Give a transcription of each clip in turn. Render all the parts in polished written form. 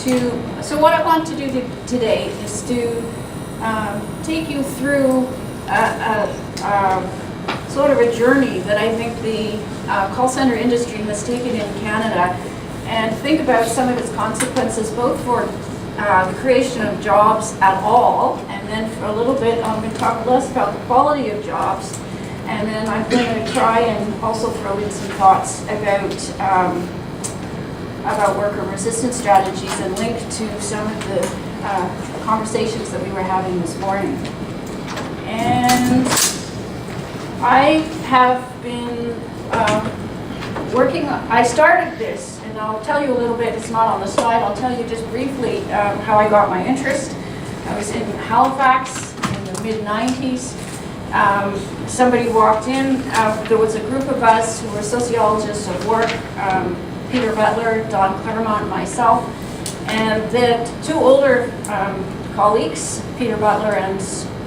So what I want to do today is to take you through sort of a journey that I think the call center industry has taken in Canada, and think about some of its consequences, both for the creation of jobs at all, and then for a little bit I'm going to talk less about the quality of jobs, and then I'm going to try and also throw in some thoughts about worker resistance strategies and link to some of the conversations that we were having this morning. And I have been I started this, and I'll tell you a little bit, it's not on the slide, I'll tell you just briefly how I got my interest. I was in Halifax in the mid-90s. Somebody walked in, there was a group of us who were sociologists of work, Peter Butler, Don Claremont, and myself, and the two older colleagues, Peter Butler and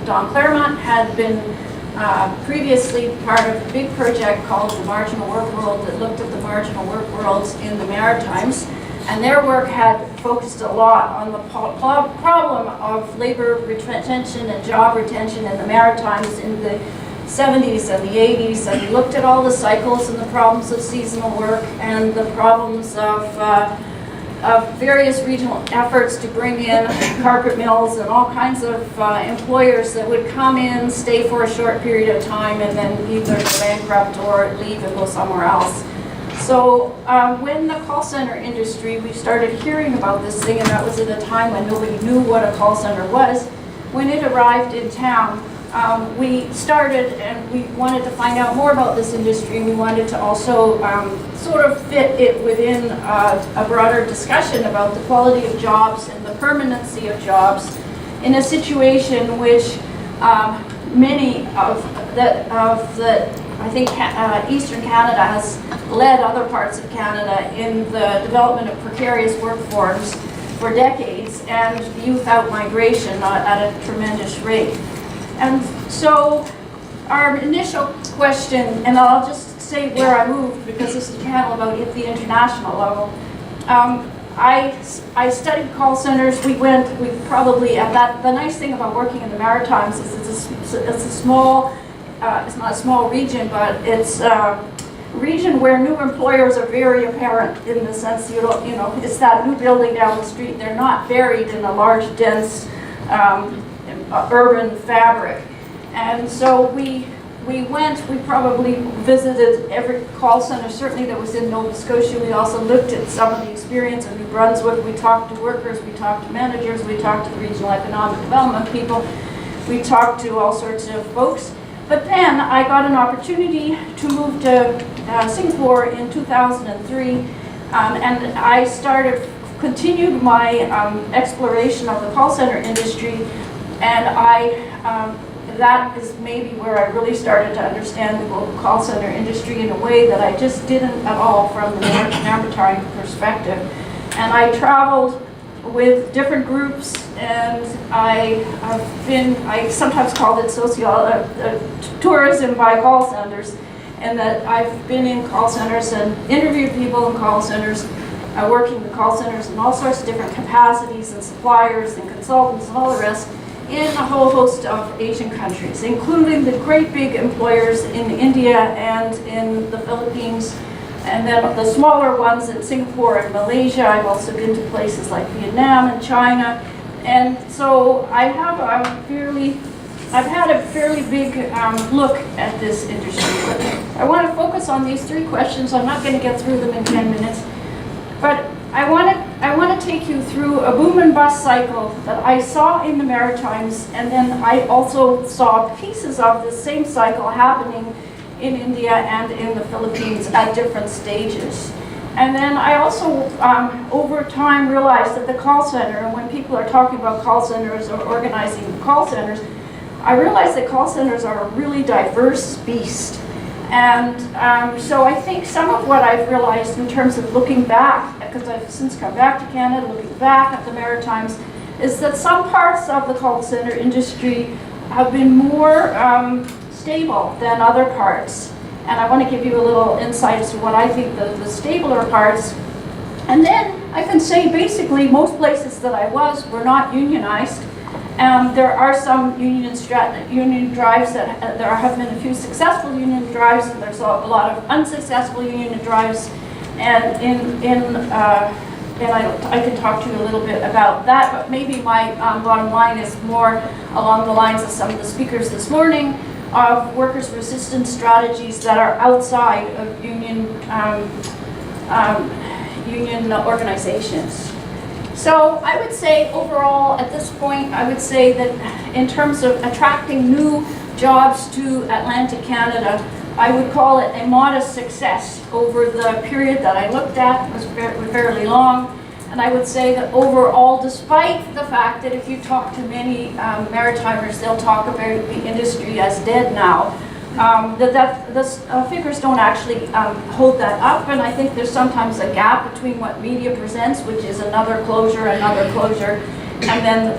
Don Claremont, had been previously part of a big project called the Marginal Work World that looked at the marginal work worlds in the Maritimes, and their work had focused a lot on the problem of labor retention and job retention in the Maritimes in the 70s and the 80s, and looked at all the cycles and the problems of seasonal work and the problems of various regional efforts to bring in carpet mills and all kinds of employers that would come in, stay for a short period of time, and then either go bankrupt or leave and go somewhere else. So when the call center industry, we started hearing about this thing, and that was at a time when nobody knew what a call center was. When it arrived in town, we started, and we wanted to find out more about this industry. We wanted to also sort of fit it within a broader discussion about the quality of jobs and the permanency of jobs in a situation which many of the I think Eastern Canada has led other parts of Canada in the development of precarious work forms for decades, and youth out migration at a tremendous rate. And so our initial question, and I'll just say where I moved because this is a panel about the international level. I studied call centers. We probably, at that, the nice thing about working in the Maritimes is it's a small, it's not a small region, but it's a region where new employers are very apparent in the sense, it's that new building down the street. They're not buried in a large, dense, urban fabric. And so we probably visited every call center, certainly that was in Nova Scotia. We also looked at some of the experience in New Brunswick. We talked to workers, we talked to managers, we talked to the regional economic development people, we talked to all sorts of folks. But then I got an opportunity to move to Singapore in 2003, and I continued my exploration of the call center industry, and that is maybe where I really started to understand the global call center industry in a way that I just didn't at all from the maritime perspective. And I traveled with different groups, and I sometimes called it tourism by call centers, and that I've been in call centers and interviewed people in call centers, working the call centers in all sorts of different capacities, and suppliers and consultants and all the rest, in a whole host of Asian countries, including the great big employers in India and in the Philippines, and then the smaller ones in Singapore and Malaysia. I've also been to places like Vietnam and China. And so I've had a fairly big look at this industry. But I want to focus on these three questions. I'm not going to get through them in 10 minutes. But I want to take you through a boom and bust cycle that I saw in the Maritimes, and then I also saw pieces of the same cycle happening in India and in the Philippines at different stages. And then I also, over time, realized that the call center, and when people are talking about call centers or organizing call centers, I realized that call centers are a really diverse beast. And so I think some of what I've realized in terms of looking back, because I've since come back to Canada, looking back at the Maritimes, is that some parts of the call center industry have been more stable than other parts. And I want to give you a little insight as to what I think the stabler parts. And then I can say basically most places that I was were not unionized. There are some union drives there have been a few successful union drives, and there's a lot of unsuccessful union drives. And I can talk to you a little bit about that, but maybe my bottom line is more along the lines of some of the speakers this morning of workers' resistance strategies that are outside of union organizations. So I would say overall at this point, I would say that in terms of attracting new jobs to Atlantic Canada, I would call it a modest success over the period that I looked at. It was fairly long. And I would say that overall, despite the fact that if you talk to many maritimers, they'll talk about the industry as dead now, the figures don't actually hold that up. And I think there's sometimes a gap between what media presents, which is another closure, and then,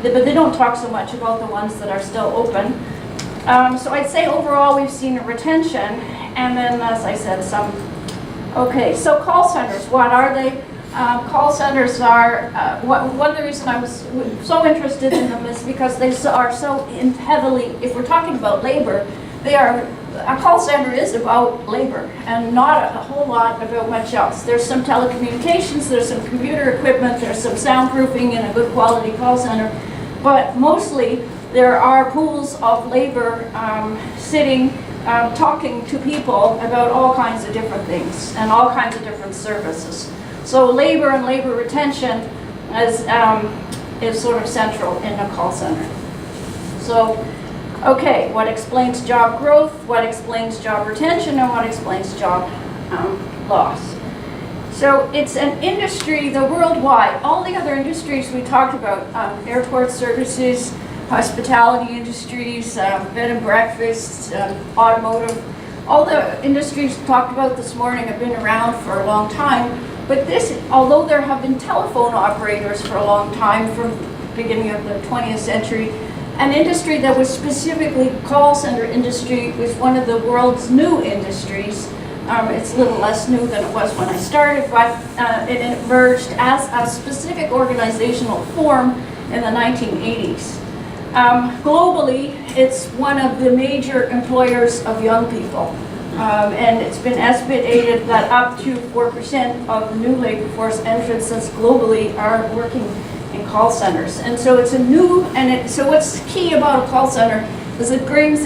but they don't talk so much about the ones that are still open. So I'd say overall we've seen a retention, and then as I said, some. Okay, so call centers, what are they? Call centers are, one of the reasons I was so interested in them is because they are so heavily, if we're talking about labor, a call center is about labor and not a whole lot about much else. There's some telecommunications, there's some computer equipment, there's some soundproofing in a good quality call center, but mostly there are pools of labor sitting, talking to people about all kinds of different things and all kinds of different services. So labor and labor retention is sort of central in a call center. So, okay, what explains job growth, what explains job retention, and what explains job loss? So it's an industry, the worldwide, all the other industries we talked about, airport services, hospitality industries, bed and breakfast, automotive, all the industries talked about this morning have been around for a long time. But this, although there have been telephone operators for a long time, from the beginning of the 20th century, an industry that was specifically call center industry was one of the world's new industries. It's a little less new than it was when I started, but it emerged as a specific organizational form in the 1980s. Globally, it's one of the major employers of young people. And it's been estimated that up to 4% of the new labor force entrants globally are working in call centers. And so it's a new, so what's key about a call center is it brings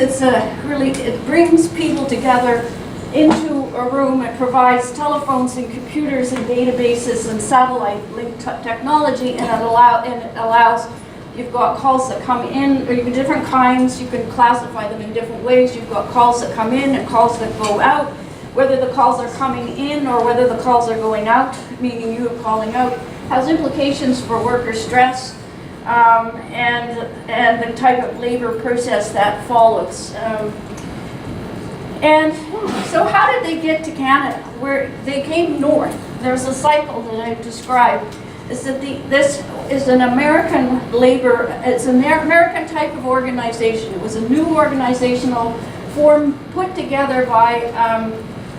people together into a room. It provides telephones and computers and databases and satellite link technology, and it allows. You've got calls that come in, or you have different kinds. You can classify them in different ways. You've got calls that come in and calls that go out. Whether the calls are coming in or whether the calls are going out, meaning you are calling out, has implications for worker stress and the type of labor process that follows. And so how did they get to Canada? Where they came north. There's a cycle that I've described. Is that this is an American labor, it's an American type of organization. It was a new organizational form put together by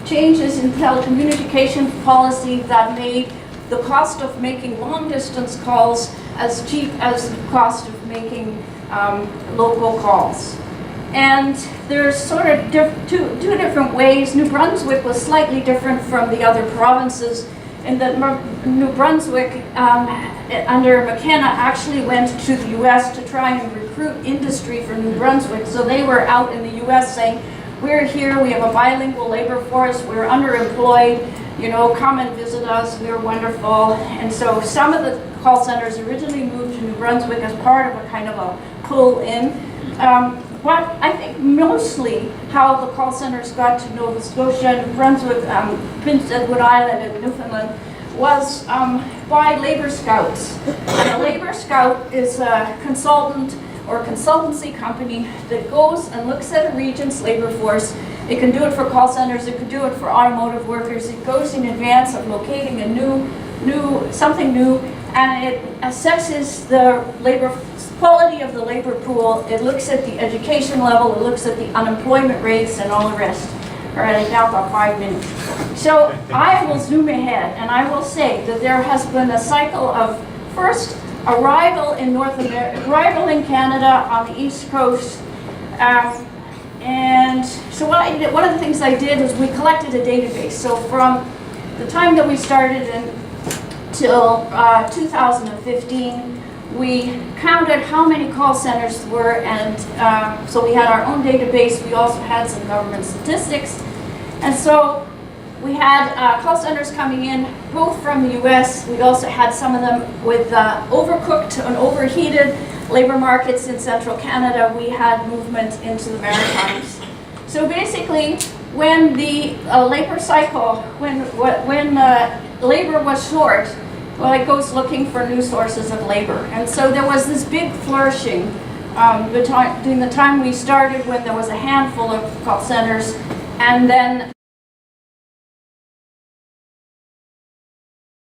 changes in telecommunication policy that made the cost of making long distance calls as cheap as the cost of making local calls. And there's sort of two different ways. New Brunswick was slightly different from the other provinces in that New Brunswick, under McKenna, actually went to the US to try and recruit industry for New Brunswick. So they were out in the US saying, we're here, we have a bilingual labor force, we're underemployed, you know, come and visit us, we're wonderful. And so some of the call centers originally moved to New Brunswick as part of a kind of a pull-in. But I think mostly how the call centers got to Nova Scotia, New Brunswick, Prince Edward Island, and Newfoundland was by labor scouts. And a labor scout is a consultant or consultancy company that goes and looks at a region's labor force. It can do it for call centers, it could do it for automotive workers. It goes in advance of locating a something new, and it assesses the quality of the labor pool. It looks at the education level, it looks at the unemployment rates and all the rest. All right, I've now got 5 minutes. So I will zoom ahead, and I will say that there has been a cycle of first arrival in North America, arrival in Canada on the East Coast. And so what I did, one of the things I did is we collected a database. So from the time that we started until 2015, we counted how many call centers were, and so we had our own database. We also had some government statistics. And so we had call centers coming in both from the US. We also had some of them with overcooked and overheated labor markets in central Canada. We had movement into the Maritimes. So basically, when the labor cycle, when labor was short, well, it goes looking for new sources of labor. And so there was this big flourishing between the time we started, when there was a handful of call centers, and then